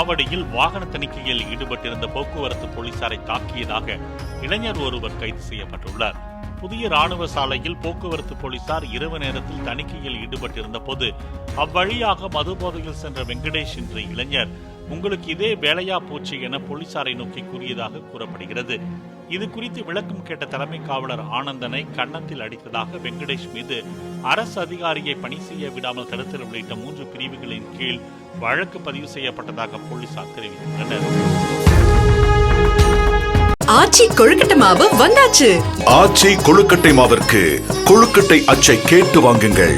ஆவடியில் வாகன தணிக்கையில் ஈடுபட்டிருந்த போக்குவரத்து போலீசாரை தாக்கியதாக இளைஞர் ஒருவர் கைது செய்யப்பட்டுள்ளார். புதிய ராணுவ சாலையில் போக்குவரத்து போலீசார் இரவு நேரத்தில் தணிக்கையில் ஈடுபட்டிருந்த போது அவ்வழியாக மதுபோதையில் சென்ற வெங்கடேஷ் என்ற இளைஞர், உங்களுக்கு இதே வேலையா போச்சு என போலீசாரை நோக்கி கூறியதாக கூறப்படுகிறது. இது குறித்து விளக்கம் கேட்ட தலைமை காவலர் ஆனந்தனை கன்னத்தில் அடித்ததாக வெங்கடேஷ் மீது அரசு அதிகாரியை பணி செய்ய விடாமல் தடுத்தல் உள்ளிட்ட 3 பிரிவுகளின் கீழ் வழக்கு பதிவு செய்யப்பட்டதாக போலீசார் தெரிவித்துள்ளனர். ஆச்சி கொழுக்கட்டை மாவு வந்தாச்சு. ஆச்சி கொழுக்கட்டை மாவிற்கு கொழுக்கட்டை அச்சை கேட்டு வாங்குங்கள்.